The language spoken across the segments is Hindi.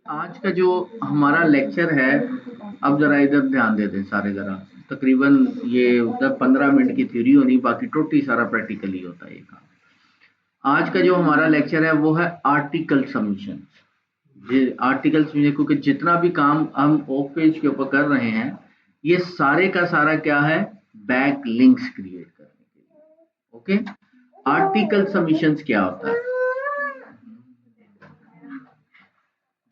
आज का जो हमारा लेक्चर है, अब जरा इधर ध्यान देते हैं सारे जरा। तकरीबन ये 10-15 मिनट की थ्योरी होनी, बाकी टोटली सारा प्रैक्टिकली होता है ये काम। आज का जो हमारा लेक्चर है वो है आर्टिकल सबमिशन। ये आर्टिकल सबमिशन, क्योंकि जितना भी काम हम ऑफ पेज के ऊपर कर रहे हैं, ये सारे का सारा क्या है, बैक लिंक्स क्रिएट करने के लिए। ओके, आर्टिकल सबमिशंस क्या होता है?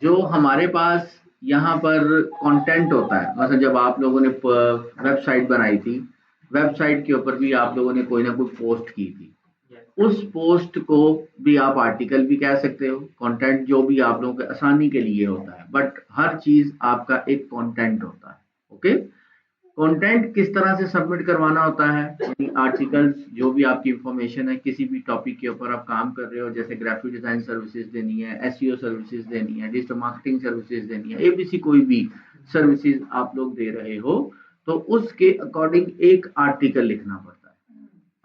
जो हमारे पास यहाँ पर कंटेंट होता है, मतलब जब आप लोगों ने वेबसाइट बनाई थी, वेबसाइट के ऊपर भी आप लोगों ने कोई ना कोई पोस्ट की थी, उस पोस्ट को भी आप आर्टिकल भी कह सकते हो। कंटेंट जो भी आप लोगों के आसानी के लिए होता है, बट हर चीज आपका एक कंटेंट होता है। ओके, कंटेंट किस तरह से सबमिट करवाना होता है, यानी आर्टिकल्स जो भी आपकी इंफॉर्मेशन है किसी भी टॉपिक के ऊपर आप काम कर रहे हो, जैसे ग्राफिक डिजाइन सर्विसेज देनी है, एसईओ सर्विसेज देनी है, डिजिटल मार्केटिंग सर्विसेज देनी है, एबीसी कोई भी सर्विसेज आप लोग दे रहे हो, तो उसके अकॉर्डिंग एक आर्टिकल लिखना पड़ता है।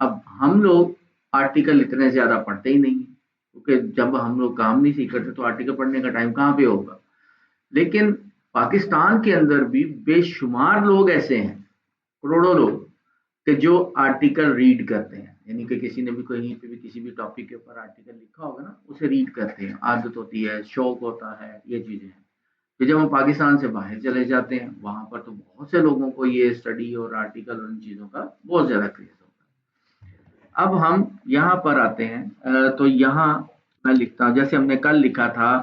अब हम लोग आर्टिकल इतने ज्यादा पढ़ते ही नहीं, क्योंकि जब हम लोग काम नहीं सीख रहे थे तो आर्टिकल पढ़ने का टाइम कहाँ पे होगा। लेकिन पाकिस्तान के अंदर भी बेशुमार लोग ऐसे हैं, करोड़ों लोग, कि जो आर्टिकल रीड करते हैं, यानी कि किसी ने भी कहीं पे भी किसी भी टॉपिक के ऊपर आर्टिकल लिखा होगा ना, उसे रीड करते हैं, आदत होती है, शौक होता है, ये चीजें हैं। फिर जब हम पाकिस्तान से बाहर चले जाते हैं, वहां पर तो बहुत से लोगों को ये स्टडी और आर्टिकल और इन चीजों का बहुत ज्यादा क्रेज होता है। अब हम यहाँ पर आते हैं, तो यहाँ मैं लिखता हूँ, जैसे हमने कल लिखा था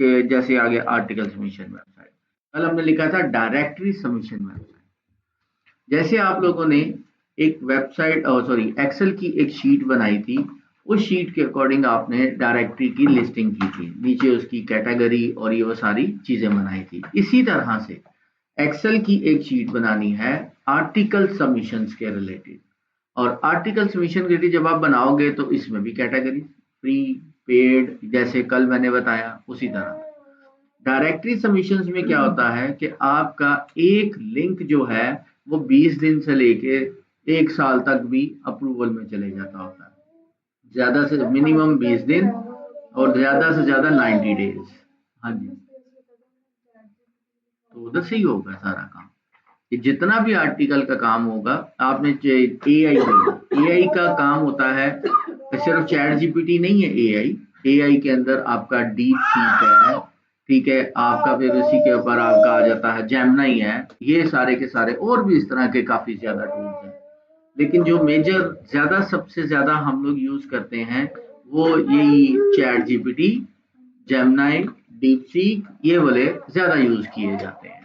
कि जैसे आगे आर्टिकल सबमिशन वेबसाइट, कल हमने लिखा था डायरेक्टरी सबमिशन वेबसाइट। जैसे आप लोगों ने एक वेबसाइट, सॉरी, एक्सेल की एक शीट बनाई थी, उस शीट के अकॉर्डिंग आपने डायरेक्टरी की लिस्टिंग की थी, नीचे उसकी कैटेगरी और ये वो सारी चीजें बनाई थी। इसी तरह से एक्सेल की एक शीट बनानी है आर्टिकल सबमिशंस के रिलेटेड, और आर्टिकल सबमिशन के रिलेटेड जब आप बनाओगे तो इसमें भी कैटेगरी, फ्री, पेड, जैसे कल मैंने बताया उसी तरह। डायरेक्टरी सबमिशंस में क्या होता है कि आपका एक लिंक जो है वो 20 दिन से लेके 1 साल तक भी अप्रूवल में चले जाता होता है। ज्यादा से मिनिमम 20 दिन और ज्यादा से ज्यादा 90 डेज। हाँ जी, तो उधर से ही होगा सारा काम। कि जितना भी आर्टिकल का काम होगा, आपने एआई, एआई का काम होता है, सिर्फ चैट जीपीटी नहीं है एआई। एआई के अंदर आपका डीप सीक है, ठीक है, आपका फिर इसी के ऊपर आपका आ जाता है जेमिनी है, ये सारे के सारे और भी इस तरह के काफी ज्यादा टूल्स हैं। लेकिन जो मेजर ज्यादा सबसे ज्यादा हम लोग यूज करते हैं वो यही chat GPT, Gemini, deep seek, ये वाले ज्यादा यूज किए जाते हैं।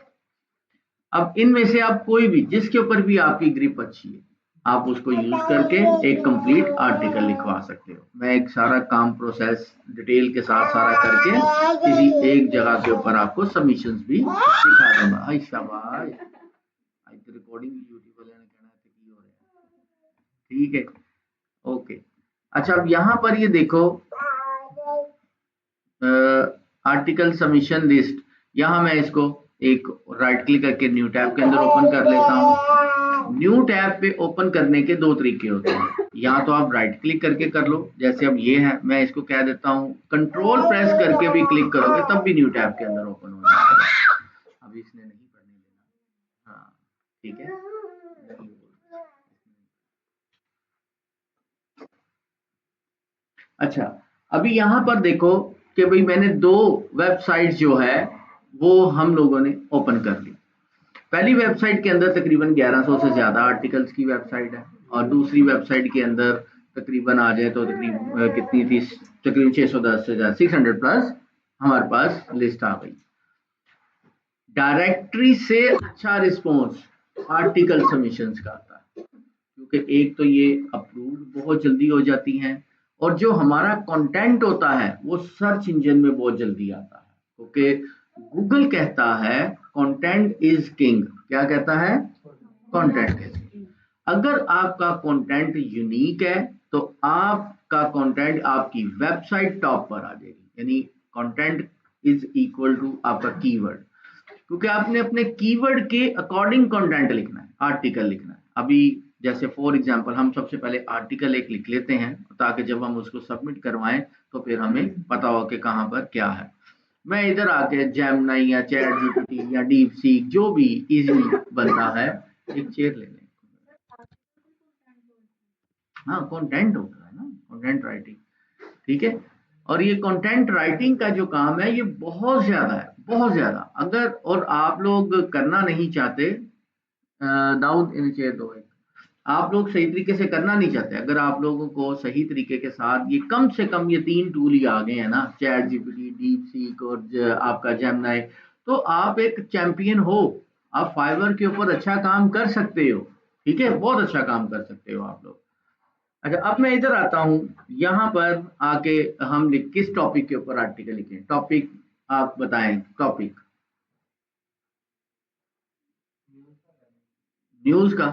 अब इनमें से आप कोई भी, जिसके ऊपर भी आपकी ग्रिप अच्छी है, आप उसको यूज करके एक कंप्लीट आर्टिकल लिखवा सकते हो। मैं एक सारा काम प्रोसेस डिटेल के साथ सारा करके किसी एक जगह के ऊपर आपको सबमिशंस भी दिखा दूंगा। हाय शाबाश, आज तो रिकॉर्डिंग भी यूट्यूब वाले ने कहना है कि हो रहा है, ठीक है, ओके। अच्छा, अब यहाँ पर ये देखो, आर्टिकल सबमिशन लिस्ट, यहाँ मैं इसको एक राइट क्लिक करके न्यू टैब के अंदर ओपन कर लेता हूँ। न्यू टैब पे ओपन करने के दो तरीके होते हैं, या तो आप राइट क्लिक करके कर लो, जैसे अब ये है, मैं इसको कह देता हूँ कंट्रोल प्रेस करके भी क्लिक करोगे तब भी न्यू टैब के अंदर ओपन हो जाएगा। अभी इसने नहीं पढ़ने देना, हाँ ठीक है। अच्छा, अभी यहाँ पर देखो कि भाई मैंने दो वेबसाइट जो है वो हम लोगों ने ओपन कर ली। पहली वेबसाइट के अंदर तकरीबन 1100 से ज्यादा आर्टिकल्स की वेबसाइट है, और दूसरी वेबसाइट के अंदर तकरीबन आ जाए तो तकरीबन कितनी थी, तकरीबन 610 से ज्यादा, 600 प्लस हमारे पास लिस्ट आ गई। डायरेक्टरी से अच्छा रिस्पॉन्स आर्टिकल सबमिशंस का आता है, क्योंकि एक तो ये अप्रूव बहुत जल्दी हो जाती हैं, और जो हमारा कंटेंट होता है वो सर्च इंजन में बहुत जल्दी आता है, क्योंकि गूगल कहता है कंटेंट इज किंग। क्या कहता है? Content is king. अगर आपका कंटेंट यूनिक है तो आपका कंटेंट, आपकी वेबसाइट टॉप पर आ जाएगी, यानी कंटेंट इज इक्वल टू आपका कीवर्ड, क्योंकि आपने अपने कीवर्ड के अकॉर्डिंग कंटेंट लिखना है, आर्टिकल लिखना है। अभी जैसे फॉर एग्जांपल हम सबसे पहले आर्टिकल एक लिख लेते हैं, ताकि जब हम उसको सबमिट करवाएं तो फिर हमें पता हो कि कहाँ पर क्या है। मैं इधर आके जेमिनी या चैट जीपीटी या डीप सीक जो भी इजी बनता है, एक चेयर ले लें। हाँ, कंटेंट होता है ना, कंटेंट राइटिंग, ठीक है। और ये कंटेंट राइटिंग का जो काम है ये बहुत ज्यादा है, बहुत ज्यादा। अगर और आप लोग करना नहीं चाहते, दाऊद इन चेयर दो एक, आप लोग सही तरीके से करना नहीं चाहते, अगर आप लोगों को सही तरीके के साथ ये कम से कम ये 3 टूल ही आ गए हैं ना, चैट जीपीटी, डीप सीक और आपका जेमिनी, तो आप एक चैंपियन हो, आप फाइवर के ऊपर अच्छा काम कर सकते हो, ठीक है, बहुत अच्छा काम कर सकते हो आप लोग। अच्छा, अब मैं इधर आता हूँ, यहाँ पर आके हम किस टॉपिक के ऊपर आर्टिकल लिखें, टॉपिक आप बताएं, टॉपिक न्यूज का,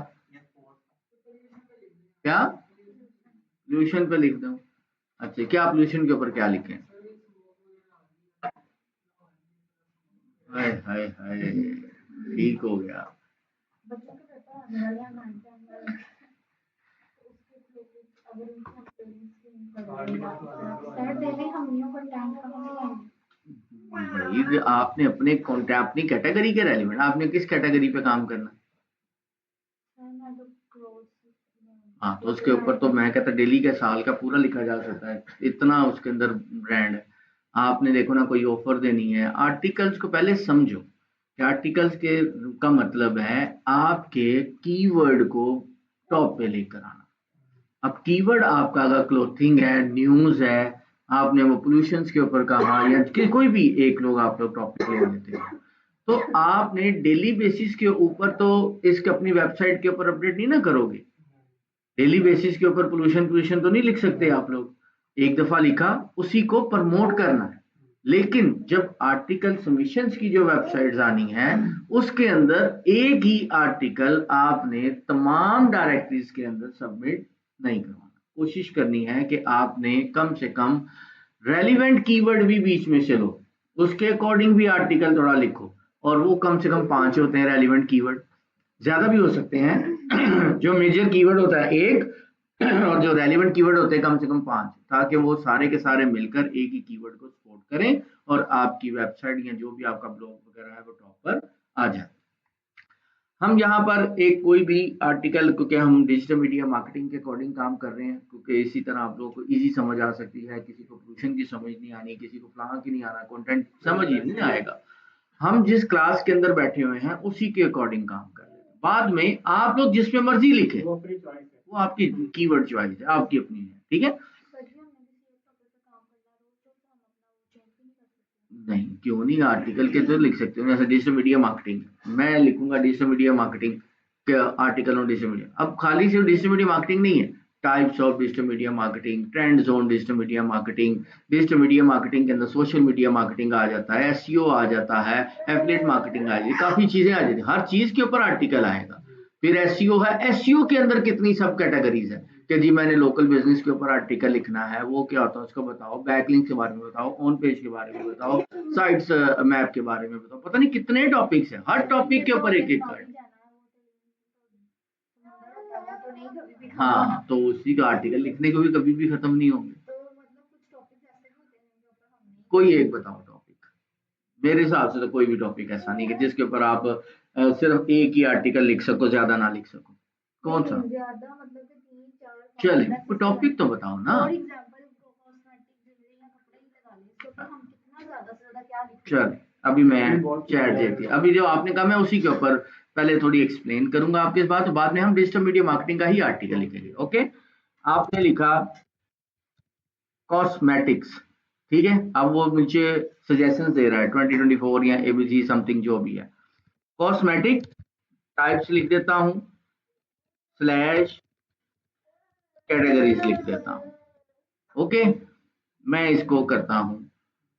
क्या पोल्यूशन पे लिख दूं? अच्छा, क्या पोल्यूशन के ऊपर क्या लिखें? हाय हाय हाय, ठीक हो गया। भाई आपने अपने अपनी कैटेगरी के रेलिवेंट, आपने किस कैटेगरी पे काम करना? हाँ, तो उसके ऊपर तो मैं कहता डेली के साल का पूरा लिखा जा सकता है, इतना उसके अंदर ब्रांड है। आपने देखो ना, कोई ऑफर देनी है, आर्टिकल्स को पहले समझो कि आर्टिकल्स के का मतलब है आपके कीवर्ड को टॉप पे लेकर आना। अब कीवर्ड आपका अगर क्लोथिंग है, न्यूज है, आपने वो पोल्यूशन के ऊपर कहा, या कोई भी एक लोग आप लोग टॉपिक ले लेते हैं, तो आपने डेली बेसिस के ऊपर तो इसके अपनी वेबसाइट के ऊपर अपडेट नहीं ना करोगे। डेली बेसिस के ऊपर पोल्यूशन पोल्यूशन तो नहीं लिख सकते आप लोग, एक दफा लिखा, उसी को प्रमोट करना है। लेकिन जब आर्टिकल सबमिशंस की जो वेबसाइट्स आनी है, उसके अंदर एक ही आर्टिकल आपने तमाम डायरेक्टरीज के अंदर सबमिट नहीं करवाना। कोशिश करनी है कि आपने कम से कम रेलिवेंट कीवर्ड भी बीच में से लो, उसके अकॉर्डिंग भी आर्टिकल थोड़ा लिखो, और वो कम से कम 5 होते हैं रेलिवेंट कीवर्ड, ज्यादा भी हो सकते हैं। जो मेजर कीवर्ड होता है एक, और जो रेलिवेंट कीवर्ड होते हैं कम से कम 5, ताकि वो सारे के सारे मिलकर एक ही कीवर्ड को सपोर्ट करें और आपकी वेबसाइट या जो भी आपका ब्लॉग वगैरह है वो टॉप पर आ जाए। हम यहाँ पर एक कोई भी आर्टिकल, क्योंकि हम डिजिटल मीडिया मार्केटिंग के अकॉर्डिंग काम कर रहे हैं, क्योंकि इसी तरह आप लोगों को इजी समझ आ सकती है, किसी को पोल्यूशन की समझ नहीं आनी, किसी को फलां की नहीं आना, कंटेंट समझ ही नहीं आएगा। हम जिस क्लास के अंदर बैठे हुए हैं उसी के अकॉर्डिंग काम कर रहे हैं। बाद में आप लोग जिसमें मर्जी लिखें, वो आपकी कीवर्ड चॉइस है, आपकी अपनी है, ठीक है। नहीं, क्यों नहीं, आर्टिकल के तो लिख सकते हो, जैसे डिजिटल मीडिया मार्केटिंग, मैं लिखूंगा डिजिटल मीडिया मार्केटिंग के आर्टिकल ऑन डिजिटल मीडिया। अब खाली सिर्फ डिजिटल मीडिया मार्केटिंग नहीं है, types of digital media marketing, trends on digital media marketing, digital media marketing के अंदर सोशल मीडिया मार्केटिंग आ जाता है, एसईओ आ जाता है, एफिलिएट मार्केटिंग आ जाती है, काफी चीजें आ जाती है, हर चीज के ऊपर आर्टिकल आएगा। फिर एसईओ है, एसईओ के अंदर कितनी सब कैटेगरीज है, कि जी मैंने लोकल बिजनेस के ऊपर आर्टिकल लिखना है, वो क्या होता है उसको बताओ, बैकलिंक के बारे में बताओ, ऑन पेज के बारे में बताओ, साइट्स मैप के बारे में बताओ, पता नहीं कितने टॉपिक्स हैं, हर टॉपिक के ऊपर एक एक कार्ड। हाँ, तो उसी का आर्टिकल लिखने को भी कभी भी खत्म नहीं होंगे। कोई एक बताओ टॉपिक, मेरे हिसाब से तो कोई भी टॉपिक ऐसा नहीं है जिसके ऊपर आप सिर्फ एक ही आर्टिकल लिख सको, ज्यादा ना लिख सको। कौन सा? चलिए, कोई टॉपिक तो बताओ ना। चल, अभी मैं चैट जीपीटी, अभी जो आपने कहा मैं उसी के ऊपर पहले थोड़ी एक्सप्लेन करूंगा आपके इस बात, बाद में हम डिजिटल मीडिया मार्केटिंग का ही आर्टिकल लिखेंगे, ओके। आपने लिखा कॉस्मेटिक्स, ठीक है। अब वो मुझे सजेशन दे रहा है 2024 या एबीजी समथिंग जो भी है, कॉस्मेटिक, टाइप्स लिख देता हूँ, स्लैश कैटेगरीज लिख देता हूँ, ओके। मैं इसको करता हूँ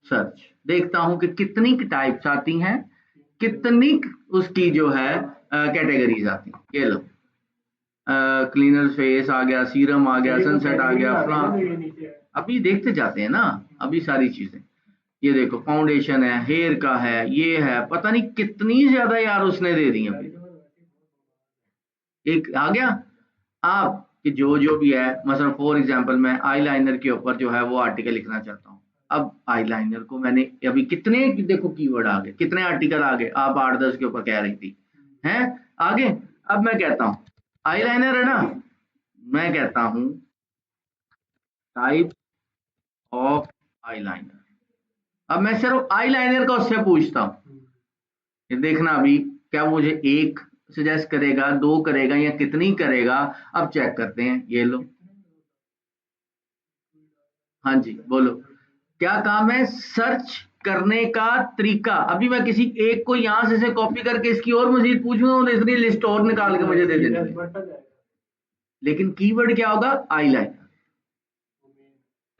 सर्च, देखता हूँ कि कितनी टाइप्स आती हैं, कितनी उसकी जो है कैटेगरीज आती हैं। ये लो, क्लीनर फेस आ गया, सीरम आ गया, सनसेट आ गया, फलां, अभी देखते जाते हैं ना, अभी सारी चीजें। ये देखो, फाउंडेशन है, हेयर का है, ये है, पता नहीं कितनी ज्यादा यार उसने दे दी अभी। एक आ गया। आप कि जो जो भी है, मतलब फॉर एग्जांपल मैं आईलाइनर के ऊपर जो है वो आर्टिकल लिखना चाहता हूँ, अब आईलाइनर को मैंने अभी कितने देखो कीवर्ड आ गए, कितने आर्टिकल आ गए, आप 8-10 के ऊपर कह रही थी हैं आगे। अब मैं कहता हूं आईलाइनर है ना, मैं कहता हूं टाइप ऑफ आईलाइनर। अब मैं सिर्फ आईलाइनर का उससे पूछता हूं, ये देखना अभी क्या मुझे एक सजेस्ट करेगा, दो करेगा या कितनी करेगा। अब चेक करते हैं, ये लो। हाँ जी बोलो, क्या काम है? सर्च करने का तरीका। अभी मैं किसी एक को यहां से कॉपी करके इसकी और मजीद पूछूंगा तो इतनी लिस्ट और निकाल के मुझे दे देनी है। लेकिन कीवर्ड क्या होगा? आईलाइनर,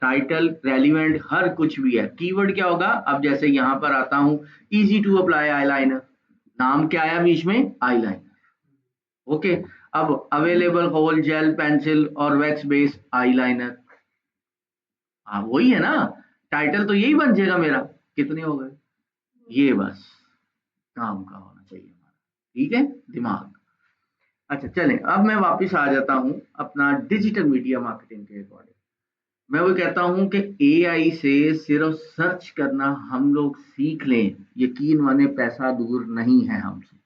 टाइटल, रेलिवेंट, हर कुछ भी है। कीवर्ड क्या होगा? अब जैसे यहां पर आता हूं, इजी टू अप्लाई आईलाइनर, नाम क्या आया बीच में? आईलाइनर। ओके, अब अवेलेबल होल जेल पेंसिल और वैक्स बेस आईलाइनर। हाँ वही है ना, टाइटल तो यही बन जाएगा मेरा। कितने हो गए? ये बस काम का होना चाहिए हमारा, ठीक है, दिमाग। अच्छा चलें, अब मैं वापस आ जाता हूं अपना डिजिटल मीडिया मार्केटिंग के अकॉर्डिंग। मैं वो कहता हूं कि एआई से सिर्फ सर्च करना हम लोग सीख लें, यकीन माने पैसा दूर नहीं है हमसे,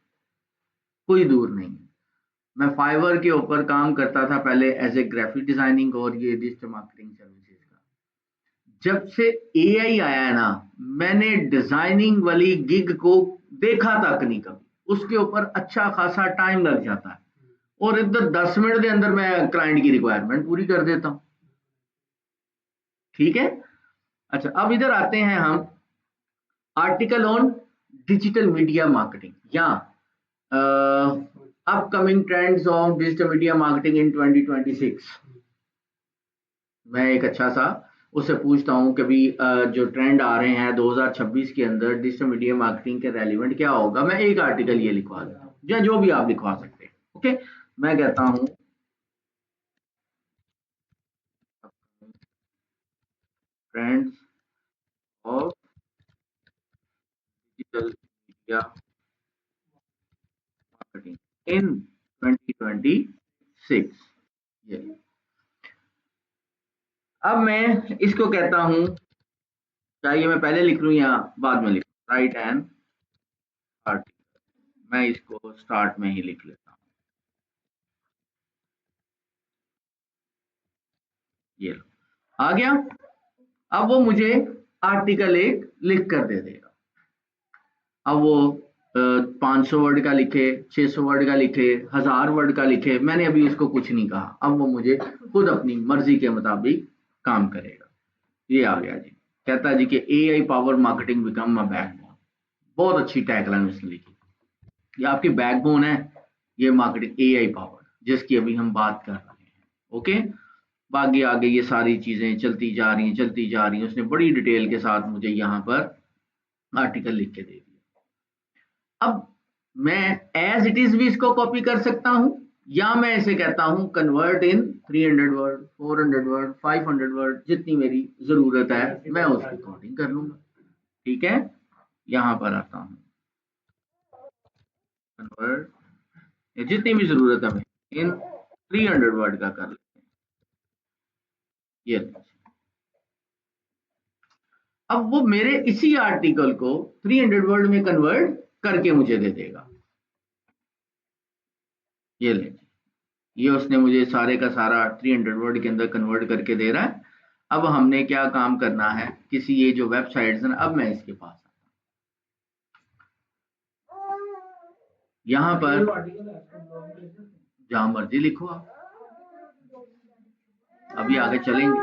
कोई दूर नहीं है। मैं फाइवर के ऊपर काम करता था पहले एज ए ग्राफिक डिजाइनिंग और ये डिजिटल मार्केटिंग सर्विसेज का। जब से एआई आया है ना, मैंने डिजाइनिंग वाली गिग को देखा तक नहीं कभी, उसके ऊपर अच्छा खासा टाइम लग जाता है और इधर 10 मिनट के अंदर मैं क्लाइंट की रिक्वायरमेंट पूरी कर देता हूँ, ठीक है। अच्छा अब इधर आते हैं हम article on digital media marketing या upcoming trends of digital media marketing in 2026। मैं एक अच्छा सा उससे पूछता हूँ कि भी जो ट्रेंड आ रहे हैं 2026 के अंदर डिजिटल मीडिया मार्केटिंग के रेलिवेंट क्या होगा। मैं एक आर्टिकल ये लिखवा देता हूँ या जो भी आप लिखवा सकते हैं। ओके, मैं कहता हूँ trends of digital media marketing in 2026। ये अब मैं इसको कहता हूं, चाहिए मैं पहले लिख लूं या बाद में लिख, राइट एंड आर्टिकल। मैं इसको स्टार्ट में ही लिख लेता हूं, ये लो आ गया। अब वो मुझे आर्टिकल एक लिख कर दे देगा। अब वो 500 वर्ड का लिखे, 600 वर्ड का लिखे, 1000 वर्ड का लिखे, मैंने अभी उसको कुछ नहीं कहा। अब वो मुझे खुद अपनी मर्जी के मुताबिक काम करेगा। ये आ गया जी, कहता जी कि AI power marketing become a backbone. बहुत अच्छी टैगलाइन उसने लिखी, ये आपकी बैकबोन है, ये मार्केटिंग एआई पावर जिसकी अभी हम बात कर रहे हैं। ओके, बाकी आगे ये सारी चीजें चलती जा रही हैं, चलती जा रही हैं। उसने बड़ी डिटेल के साथ मुझे यहाँ पर आर्टिकल लिख के दे दिया। अब मैं एज इट इज भी इसको कॉपी कर सकता हूं या मैं इसे कहता हूं convert in 300 word, 400 word, 500 word, जितनी मेरी जरूरत है मैं उसकी अकॉर्डिंग कर लूंगा, ठीक है। यहां पर आता हूं, कन्वर्ट जितनी भी जरूरत है मैं इन 300 वर्ड का कर लेते हैं, ये। अब वो मेरे इसी आर्टिकल को 300 वर्ड में कन्वर्ट करके मुझे दे देगा, ये ले, ये उसने मुझे सारे का सारा 300 वर्ड के अंदर कन्वर्ट करके दे रहा है। अब हमने क्या काम करना है, किसी ये जो वेबसाइट्स हैं, अब मैं इसके पास यहाँ पर जहां मर्जी लिखो आप, अभी आगे चलेंगे,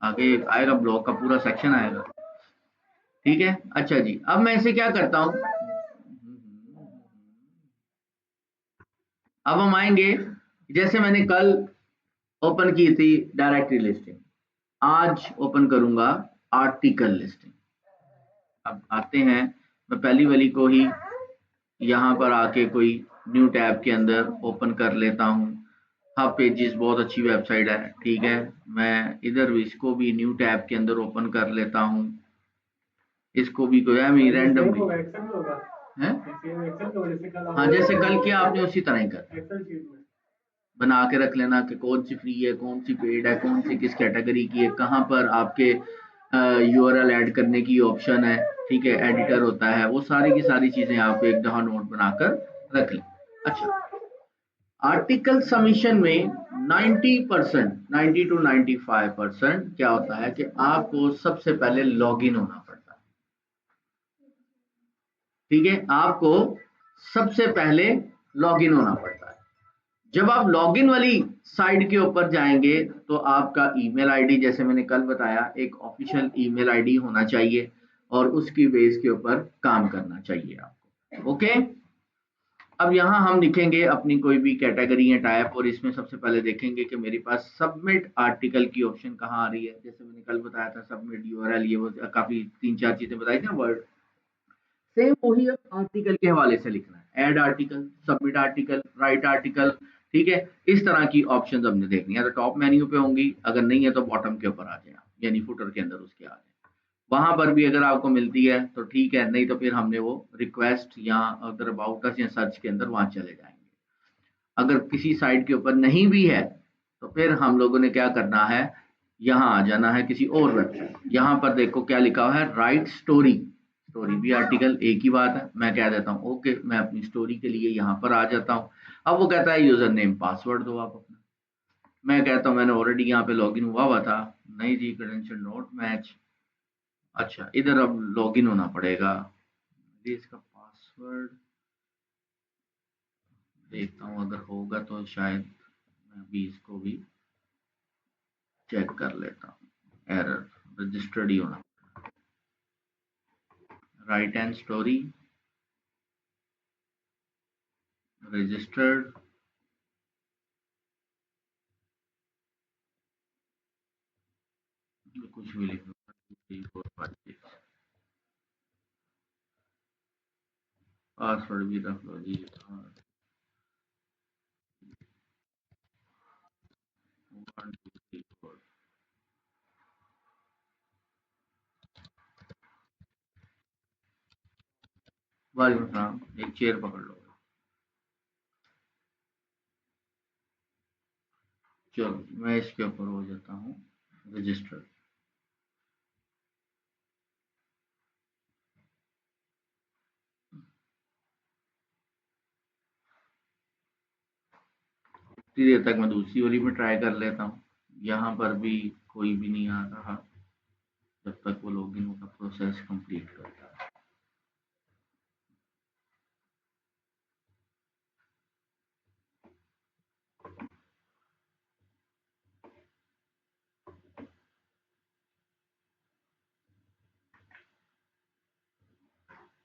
आगे आएगा ब्लॉग का पूरा सेक्शन आएगा, ठीक है। अच्छा जी, अब मैं इसे क्या करता हूं, अब हम आएंगे, जैसे मैंने कल ओपन की थी डायरेक्टरी लिस्टिंग, आज ओपन करूंगा आर्टिकल लिस्टिंग। अब आते हैं, मैं पहली वाली को ही यहाँ पर आके कोई न्यू टैब के अंदर ओपन कर लेता हूँ। हब पेजेस बहुत अच्छी वेबसाइट है, ठीक है। मैं इधर भी इसको भी न्यू टैब के अंदर ओपन कर लेता हूँ, इसको भी कोई मैं रैंडमली है, हाँ जैसे कल किया आपने उसी तरह ही कर बना के रख लेना कि कौन सी फ्री है, कौन सी पेड है, कौन सी किस कैटेगरी की है, कहाँ पर आपके यूआरएल ऐड करने की ऑप्शन है, ठीक है, एडिटर होता है, वो सारी की सारी चीजें आप एक दफा नोट बनाकर रख लें। अच्छा, आर्टिकल सबमिशन में 90% 90 to 95% क्या होता है कि आपको सबसे पहले लॉगिन होना पड़ता है, ठीक है, आपको सबसे पहले लॉगिन होना पड़ता है। जब आप लॉगिन वाली साइट के ऊपर जाएंगे तो आपका ईमेल आईडी, जैसे मैंने कल बताया, एक ऑफिशियल ईमेल आईडी होना चाहिए और उसकी बेस के ऊपर काम करना चाहिए आपको। ओके, अब यहाँ हम लिखेंगे अपनी कोई भी कैटेगरी या टाइप, और इसमें सबसे पहले देखेंगे कि मेरे पास सबमिट आर्टिकल की ऑप्शन कहाँ आ रही है। जैसे मैंने कल बताया था, सबमिट यूआरएल, ये वो काफी 3-4 चीजें बताई थी ना, वर्ड सेम वही अब आर्टिकल के हवाले से लिखना है, add article, submit article, right article, ठीक है। इस तरह की ऑप्शंस हमने देखनी है, तो टॉप मेन्यू पे होंगी, अगर नहीं है तो बॉटम के ऊपर आ जाए, यानी फुटर के अंदर उसके आ जाए। वहां पर भी अगर आपको मिलती है तो ठीक है, नहीं तो फिर हमने वो रिक्वेस्ट या अगर अबाउट अस या सर्च के अंदर वहां चले जाएंगे। अगर किसी साइट के ऊपर नहीं भी है तो फिर हम लोगों ने क्या करना है, यहाँ आ जाना है किसी और वेबसाइट। यहाँ पर देखो क्या लिखा हुआ है, राइट स्टोरी। स्टोरी भी आर्टिकल एक ही बात है। मैं कह देता हूँ ओके, मैं अपनी स्टोरी के लिए यहाँ पर आ जाता हूँ। अब वो कहता है यूजर नेम पासवर्ड दो आप अपना। मैं कहता हूँ मैंने ऑलरेडी यहाँ पे लॉगिन हुआ था, नहीं जी, क्रेडेंशियल नॉट मैच। अच्छा, इधर अब लॉगिन होना पड़ेगा, ये इसका पासवर्ड देखता हूँ, अगर होगा तो शायद मैं अभी इसको भी चेक कर लेता हूँ। एरर, रजिस्टर्ड ही होना, राइट एंड स्टोरी रजिस्टर्ड, कुछ भी लिखो, 3 4 5 6, पासवर्ड भी रख लो जी, 1 2 3 4। वालेकुम सलाम, एक चेयर पकड़ लो। चलो मैं इसके ऊपर हो जाता हूँ रजिस्टर्ड। इतनी देर तक मैं दूसरी वाली में ट्राई कर लेता हूँ, यहाँ पर भी कोई भी नहीं आ रहा जब तक वो लॉगिन का प्रोसेस कंप्लीट करता है।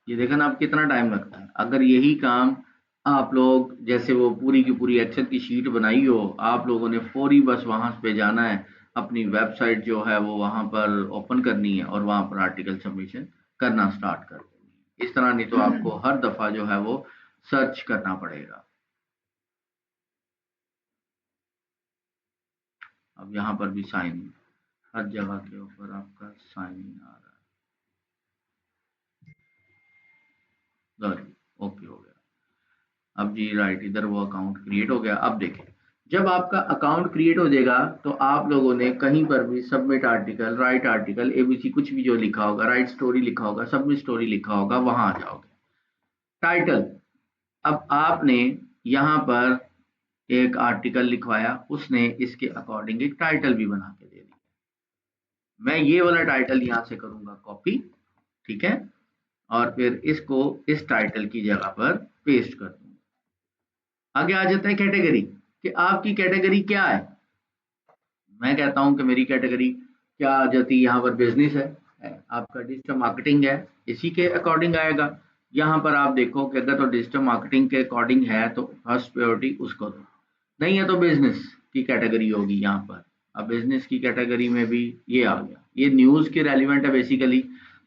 ये देखा ना, आप कितना टाइम लगता है। अगर यही काम आप लोग, जैसे वो पूरी की पूरी एक्सेल की शीट बनाई हो, आप लोगों ने फौरी बस वहां पे जाना है, अपनी वेबसाइट जो है वो वहां पर ओपन करनी है और वहां पर आर्टिकल सबमिशन करना स्टार्ट कर देनी है। इस तरह नहीं तो आपको हर दफा जो है वो सर्च करना पड़ेगा। अब यहाँ पर भी साइन, हर जगह के ऊपर आपका साइन आ रहा है। ओके हो गया। अब जी राइट, इधर वो अकाउंट क्रिएट हो गया। अब देखें, जब आपका अकाउंट क्रिएट हो जाएगा तो आप लोगों ने कहीं पर भी submit article, right article, ABC कुछ भी जो लिखा होगा, राइट स्टोरी लिखा होगा, सबमिट स्टोरी लिखा होगा, वहां आ जाओगे। टाइटल, अब आपने यहाँ पर एक आर्टिकल लिखवाया, उसने इसके अकॉर्डिंग एक टाइटल भी बना के दे दिया। मैं ये वाला टाइटल यहाँ से करूंगा कॉपी, ठीक है, और फिर इसको इस टाइटल की जगह पर पेस्ट कर दूंगा। आगे आ जाता है कैटेगरी, कि आपकी कैटेगरी क्या है। मैं कहता हूं कि मेरी कैटेगरी क्या आ जाती है, यहाँ पर बिजनेस है, आपका डिजिटल मार्केटिंग है, इसी के अकॉर्डिंग आएगा। यहाँ पर आप देखो कि अगर तो डिजिटल मार्केटिंग के अकॉर्डिंग है तो फर्स्ट प्रायोरिटी उसको दो, नहीं है तो बिजनेस की कैटेगरी होगी यहाँ पर। अब बिजनेस की कैटेगरी में भी ये आ गया, ये न्यूज़ के रेलिवेंट है बेसिकली।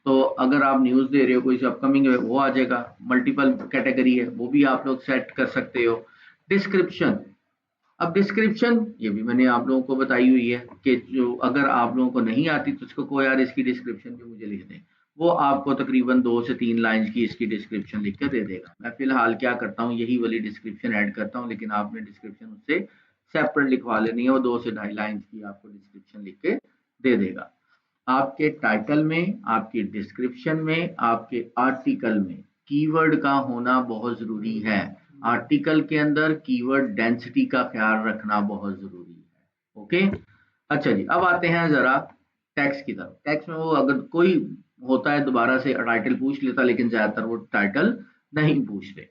तो अगर आप न्यूज़ दे रहे हो, कोई अपकमिंग है, वो आ जाएगा। मल्टीपल कैटेगरी है, वो भी आप लोग सेट कर सकते हो। डिस्क्रिप्शन, अब डिस्क्रिप्शन ये भी मैंने आप लोगों को बताई हुई है कि जो अगर आप लोगों को नहीं आती तो उसको को यार इसकी डिस्क्रिप्शन भी मुझे लिख दें, वो आपको तकरीबन 2 से 3 लाइन की इसकी डिस्क्रिप्शन लिख कर दे देगा। मैं फिलहाल क्या करता हूँ, यही वाली डिस्क्रिप्शन ऐड करता हूँ, लेकिन आपने डिस्क्रिप्शन उससे सेपरेट लिखवा लेनी है, वो 2 से ढाई लाइन की आपको डिस्क्रिप्शन लिख के दे देगा। आपके टाइटल में, आपके डिस्क्रिप्शन में, आपके आर्टिकल में कीवर्ड का होना बहुत जरूरी है। आर्टिकल के अंदर कीवर्ड डेंसिटी का ख्याल रखना बहुत जरूरी है। ओके, अच्छा जी, अब आते हैं जरा टेक्स्ट की तरफ। टेक्स्ट में वो अगर कोई होता है दोबारा से टाइटल पूछ लेता, लेकिन ज्यादातर वो टाइटल नहीं पूछते।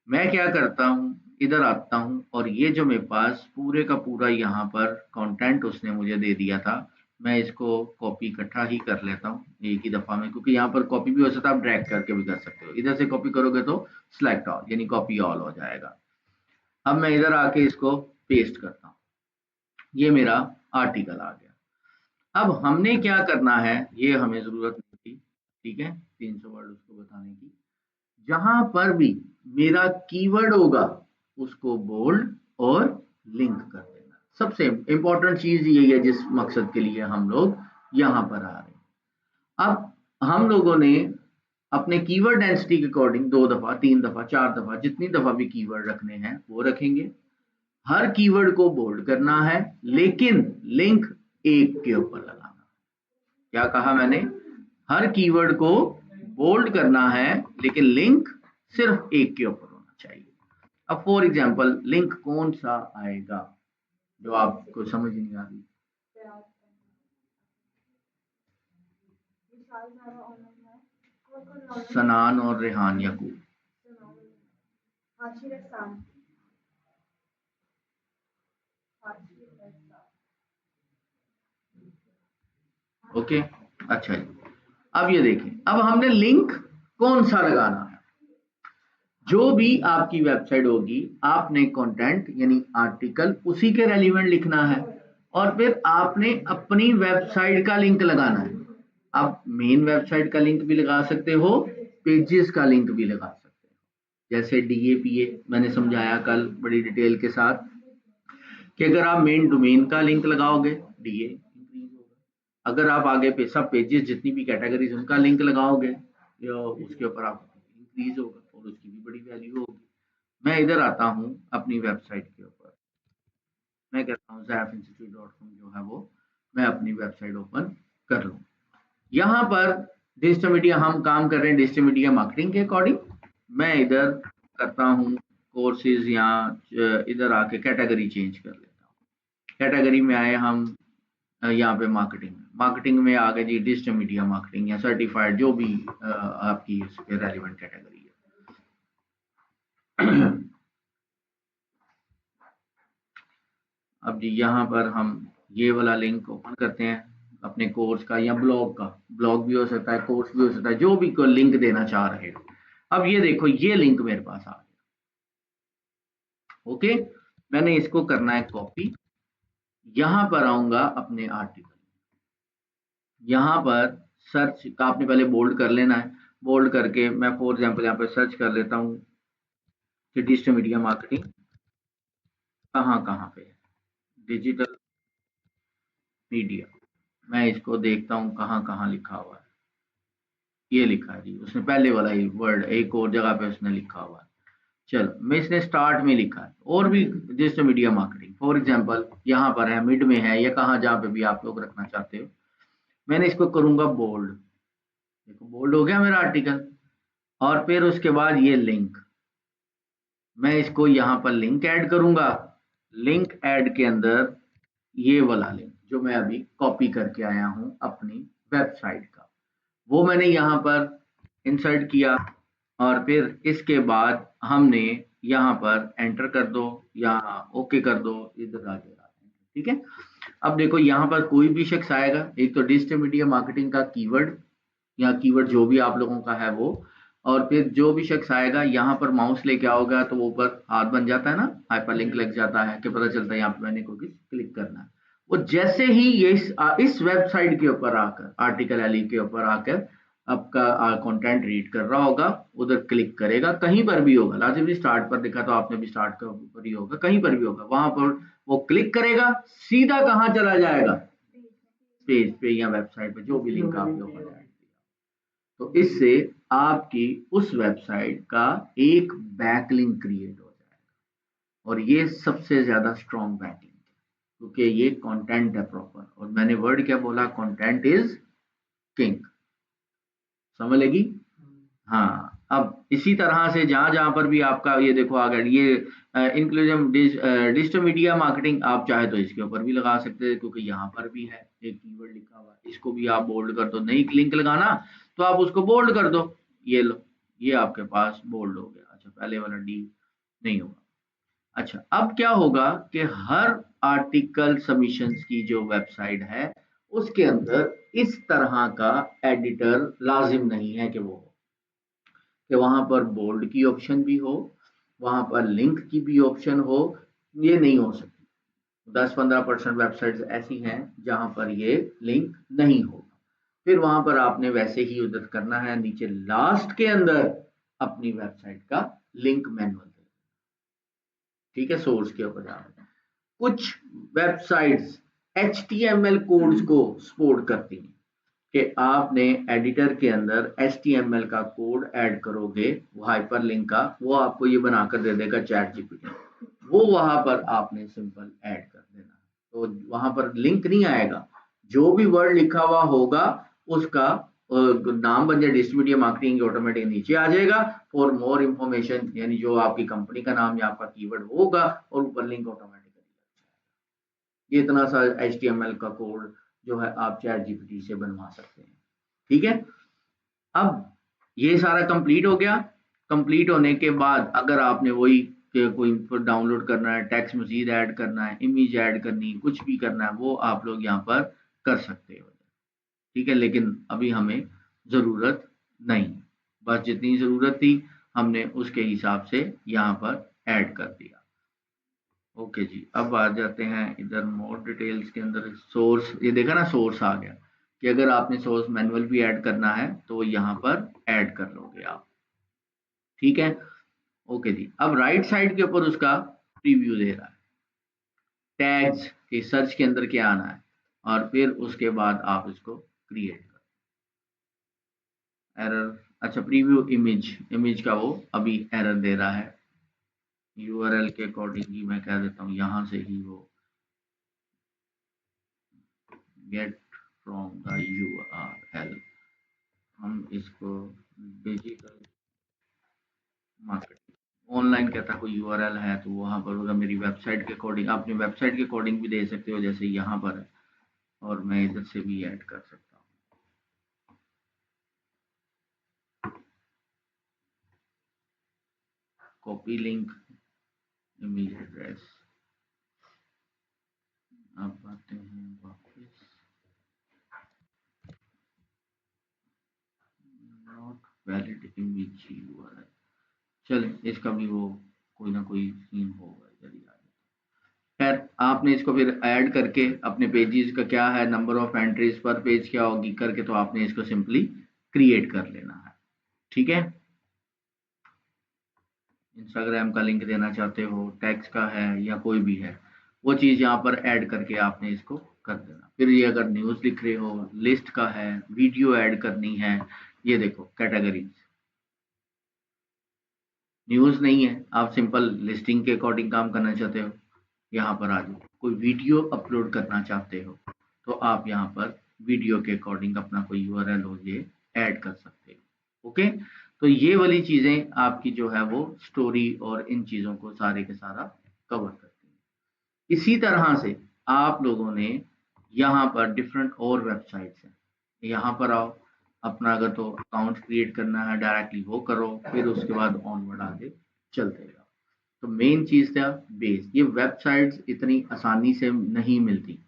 मैं क्या करता हूँ, इधर आता हूँ और ये जो मेरे पास पूरे का पूरा यहाँ पर कंटेंट उसने मुझे दे दिया था, मैं इसको कॉपी इकट्ठा ही कर लेता हूँ एक ही दफा में, क्योंकि यहाँ पर कॉपी भी हो सकता है, आप ड्रैग करके भी कर सकते हो। इधर से कॉपी करोगे तो सिलेक्ट ऑल यानी कॉपी ऑल हो जाएगा। अब मैं इधर आके इसको पेस्ट करता हूँ, ये मेरा आर्टिकल आ गया। अब हमने क्या करना है, ये हमें जरूरत नहीं थी, ठीक है, 300 वर्ड उसको बताने की। जहां पर भी मेरा कीवर्ड होगा उसको बोल्ड और लिंक कर देना। सबसे इंपॉर्टेंट चीज यही है जिस मकसद के लिए हम लोग यहां पर आ रहे हैं। अब हम लोगों ने अपने कीवर्ड डेंसिटी के अकॉर्डिंग 2 दफा, 3 दफा, 4 दफा, जितनी दफा भी कीवर्ड रखने हैं वो रखेंगे। हर कीवर्ड को बोल्ड करना है, लेकिन लिंक एक के ऊपर लगाना। क्या कहा मैंने? हर कीवर्ड को बोल्ड करना है, लेकिन लिंक सिर्फ एक के ऊपर होना चाहिए। अब फॉर एग्जांपल लिंक कौन सा आएगा जो आपको समझ नहीं आ रही? सनान और रेहान याकूब। ओके, अच्छा जी। अब ये देखें, अब हमने लिंक कौन सा लगाना है। जो भी आपकी वेबसाइट होगी, आपने कंटेंट यानी आर्टिकल उसी के रेलिवेंट लिखना है, और फिर आपने अपनी वेबसाइट का लिंक लगाना है। आप मेन वेबसाइट का लिंक भी लगा सकते हो, पेजेस का लिंक भी लगा सकते हो। जैसे DAPA मैंने समझाया कल बड़ी डिटेल के साथ कि अगर आप मेन डोमेन का लिंक लगाओगे DA इंक्रीज होगा। अगर आप आगे पे सब पेजेस जितनी भी कैटेगरीज उनका लिंक लगाओगे, उसके ऊपर आप इंक्रीज होगा और उसकी भी बड़ी वैल्यू होगी। मैं इधर आता हूँ अपनी वेबसाइट के ऊपर, मैं कहता हूँ zaifinstitute.com जो है वो मैं अपनी वेबसाइट ओपन कर लूँ। यहाँ पर डिजिटल मीडिया हम काम कर रहे हैं, डिजिटल मीडिया मार्केटिंग के अकॉर्डिंग। मैं इधर करता हूँ कोर्सेज, या इधर आके कैटेगरी चेंज कर लेता हूँ। कैटेगरी में आए हम यहाँ पे मार्केटिंग, मार्केटिंग में आ गए जी डिजिटल मीडिया मार्केटिंग या सर्टिफाइड, जो भी आपकी रेलिवेंट कैटेगरी है। अब जी यहाँ पर हम ये वाला लिंक ओपन करते हैं अपने कोर्स का या ब्लॉग का। ब्लॉग भी हो सकता है, कोर्स भी हो सकता है, जो भी कोई लिंक देना चाह रहे हो। अब ये देखो, ये लिंक मेरे पास आ गया। ओके, मैंने इसको करना है कॉपी। यहां पर आऊंगा अपने आर्टिकल, यहां पर सर्च का आपने पहले बोल्ड कर लेना है। बोल्ड करके मैं फॉर एग्जांपल यहाँ पर सर्च कर लेता हूँ कि डिजिटल मीडिया मार्केटिंग कहाँ कहाँ पे है। डिजिटल मीडिया, मैं इसको देखता हूँ कहाँ कहाँ लिखा हुआ है। ये लिखा है जी, उसने पहले वाला ही वर्ड एक और जगह पे उसने लिखा हुआ है। चलो, मैं इसने स्टार्ट में लिखा है, और भी digital media marketing for example यहाँ पर है, मिड में है, या कहाँ जहाँ पे भी आप लोग रखना चाहते हो। मैंने इसको करूंगा बोल्ड। देखो बोल्ड हो गया मेरा आर्टिकल। और फिर उसके बाद ये लिंक, मैं इसको यहाँ पर लिंक ऐड करूंगा। लिंक ऐड के अंदर ये वाला लिंक जो मैं अभी कॉपी करके आया हूँ अपनी वेबसाइट का, वो मैंने यहाँ पर इंसर्ट किया। और फिर इसके बाद हमने यहाँ पर एंटर कर दो, यहाँ ओके कर दो, इधर आ जाएगा। ठीक है, अब देखो यहाँ पर कोई भी शख्स आएगा, एक तो डिजिटल मीडिया मार्केटिंग का कीवर्ड या कीवर्ड जो भी आप लोगों का है वो, और फिर जो भी शख्स आएगा यहाँ पर माउस लेके आओगा तो वो ऊपर हाथ बन जाता है ना, हाइपरलिंक लग जाता है कि पता चलता है यहाँ पे मैंने कोई क्लिक करना है। वो जैसे ही ये इस वेबसाइट के ऊपर आकर, आर्टिकल एली के ऊपर आकर आपका कंटेंट रीड कर रहा होगा, उधर क्लिक करेगा, कहीं पर भी होगा, लाजिमी स्टार्ट पर दिखा तो आपने भी स्टार्ट के ऊपर ही होगा, कहीं पर भी होगा, वहां पर वो क्लिक करेगा, सीधा कहाँ चला जाएगा, पेज पे या वेबसाइट पे, जो भी लिंक आपने ओपन किया। तो इससे आपकी उस वेबसाइट का एक बैकलिंक क्रिएट हो जाएगा, और ये सबसे ज्यादा स्ट्रॉन्ग बैकलिंक है, क्योंकि ये कंटेंट है प्रॉपर। और मैंने वर्ड क्या बोला, कंटेंट इज किंग, समझ लेगी। हाँ, अब इसी तरह से जहां पर भी आपका ये देखो अगर ये इंक्लूसिव डिजिटल मीडिया मार्केटिंग, आप चाहे तो इसके ऊपर भी लगा सकते हैं क्योंकि यहाँ पर भी है एक कीवर्ड लिखा हुआ है, इसको भी आप बोल्ड कर दो। नई लिंक लगाना तो आप उसको बोल्ड कर दो, ये लो, ये आपके पास बोल्ड हो गया। अच्छा, पहले वाला डी नहीं होगा। अच्छा, अब क्या होगा कि हर आर्टिकल सबमिशंस की जो वेबसाइट है उसके अंदर इस तरह का एडिटर लाजिम नहीं है कि वो हो, कि वहां पर बोल्ड की ऑप्शन भी हो, वहां पर लिंक की भी ऑप्शन हो, ये नहीं हो सकती। 10-15% वेबसाइट्स ऐसी हैं जहां पर ये लिंक नहीं होगा। फिर वहां पर आपने वैसे ही उधर करना है, नीचे लास्ट के अंदर अपनी वेबसाइट का लिंक मैनुअल, ठीक है, सोर्स के ऊपर जाना। कुछ वेबसाइट्स HTML कोड्स को सपोर्ट करती हैं कि आपने एडिटर के अंदर HTML का कोड ऐड करोगे, वो हाइपरलिंक का, वो आपको ये बनाकर दे देगा चैट जीपीटी, वो वहां पर आपने सिंपल ऐड कर देना, तो वहां पर लिंक नहीं आएगा। जो भी वर्ड लिखा हुआ होगा उसका नाम बन जाए डिस्ट्रीब्यूटिव मार्केटिंग, ऑटोमेटिक नीचे आ जाएगा। फॉर मोर इंफॉर्मेशन, यानी जो आपकी कंपनी का नाम या आपका कीवर्ड होगा और ऊपर लिंक ऑटोमेटिकली। ये इतना सा HTML का कोड जो है आप चैट जीपीटी से बनवा सकते हैं, ठीक है। अब ये सारा कंप्लीट हो गया। कंप्लीट होने के बाद अगर आपने वही कोई इनपुट डाउनलोड करना है, टेक्स्ट मजीद ऐड करना है, इमेज ऐड करनी है, कुछ भी करना है, वो आप लोग यहाँ पर कर सकते हो, ठीक है। लेकिन अभी हमें ज़रूरत नहीं, बस जितनी ज़रूरत थी हमने उसके हिसाब से यहाँ पर ऐड कर दिया। ओके जी, अब आ जाते हैं इधर मोर डिटेल्स के अंदर। सोर्स, ये देखा ना, सोर्स आ गया कि अगर आपने सोर्स मैनुअल भी ऐड करना है तो यहाँ पर ऐड कर लोगे आप, ठीक है। ओके जी, अब राइट साइड के ऊपर उसका प्रीव्यू दे रहा है, टैग्स के सर्च के अंदर क्या आना है, और फिर उसके बाद आप इसको क्रिएट कर एरर। अच्छा, प्रीव्यू इमेज का वो अभी एरर दे रहा है, यूआरएल के अकॉर्डिंग ही मैं कह देता हूँ, यहाँ से ही वो गेट फ्रॉम द यूआरएल, हम इसको डिजिटल मार्केटिंग ऑनलाइन कहता कोई यूआरएल है तो वहां पर होगा मेरी वेबसाइट के अकॉर्डिंग, अपनी वेबसाइट के अकॉर्डिंग भी दे सकते हो जैसे यहाँ पर है, और मैं इधर से भी ऐड कर सकता हूँ। Copy link, image address. अब आते हैं वापस, नॉट वैलिड इमेज यूआरएल। चले, इसका भी वो कोई ना कोई सीन होगा इधर ही। खैर, आपने इसको फिर ऐड करके अपने पेजेस का क्या है, नंबर ऑफ एंट्रीज पर पेज क्या होगी करके, तो आपने इसको सिंपली क्रिएट कर लेना है, ठीक है। इंस्टाग्राम का लिंक देना चाहते हो, टैक्स का है या कोई भी है, वो चीज़ यहाँ पर ऐड करके आपने इसको कर देना। फिर ये अगर न्यूज़ लिख रहे हो, लिस्ट का है, वीडियो ऐड करनी है, ये देखो कैटेगरीज, न्यूज़ नहीं है, आप सिंपल लिस्टिंग के अकॉर्डिंग काम करना चाहते हो, यहाँ पर आ जाओ। कोई वीडियो अपलोड करना चाहते हो तो आप यहाँ पर वीडियो के अकॉर्डिंग अपना कोई यूआरएल हो ये ऐड कर सकते हो, ओके। तो ये वाली चीज़ें आपकी जो है वो स्टोरी और इन चीज़ों को सारे के सारा कवर करती हैं। इसी तरह से आप लोगों ने यहाँ पर डिफरेंट और वेबसाइट्स हैं, यहाँ पर आओ, अपना अगर तो अकाउंट क्रिएट करना है डायरेक्टली वो करो, फिर उसके बाद ऑनवर्ड आगे चलते जाओ। तो मेन चीज़ था बेस, ये वेबसाइट्स इतनी आसानी से नहीं मिलती,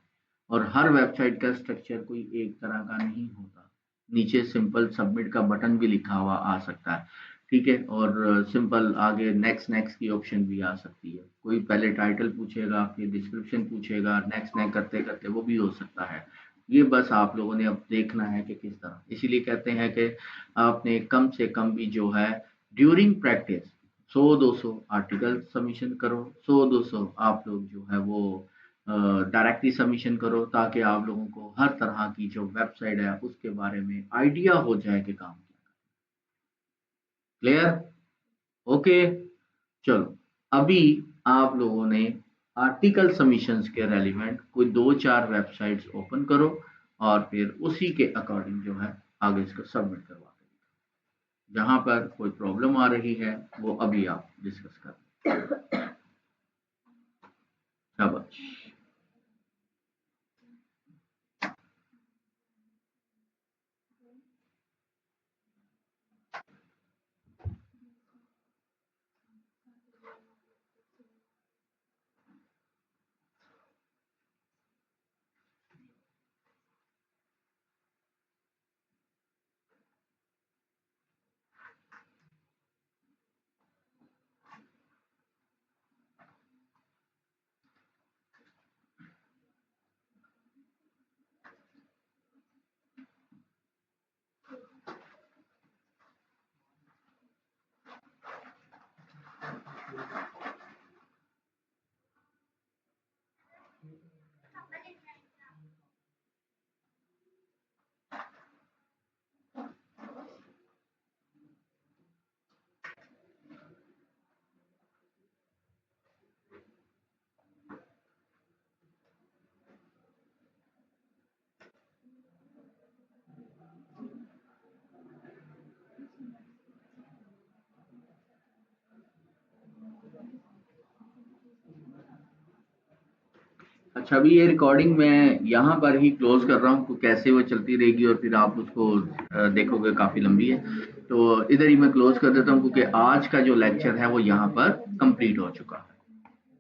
और हर वेबसाइट का स्ट्रक्चर कोई एक तरह का नहीं होता। नीचे सिंपल सबमिट का बटन भी लिखा हुआ आ सकता है, ठीक है, और सिंपल आगे नेक्स्ट नेक्स्ट की ऑप्शन भी आ सकती है। कोई पहले टाइटल पूछेगा, फिर डिस्क्रिप्शन पूछेगा, नेक्स्ट नेक्स्ट करते करते वो भी हो सकता है। ये बस आप लोगों ने अब देखना है कि किस तरह, इसीलिए कहते हैं कि आपने कम से कम भी जो है ड्यूरिंग प्रैक्टिस 100-200 आर्टिकल सबमिशन करो, 100-200 आप लोग जो है वो डायरेक्टली सबमिशन करो, ताकि आप लोगों को हर तरह की जो वेबसाइट है उसके बारे में आइडिया हो जाए कि काम क्या। Clear, okay. चलो, अभी आप लोगों ने आर्टिकल सबमिशंस के रेलिवेंट कोई 2-4 वेबसाइट्स ओपन करो, और फिर उसी के अकॉर्डिंग जो है आगे इसको सबमिट करवा देंगे। जहाँ पर कोई प्रॉब्लम आ रही है वो अभी आप डिस्कस कर। शाबाश। अच्छा, अभी ये रिकॉर्डिंग मैं यहाँ पर ही क्लोज कर रहा हूँ, तो कैसे वो चलती रहेगी और फिर आप उसको देखोगे, काफ़ी लंबी है। तो इधर ही मैं क्लोज कर देता हूँ, क्योंकि आज का जो लेक्चर है वो यहाँ पर कंप्लीट हो चुका है।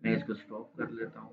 मैं इसको स्टॉप कर लेता हूँ।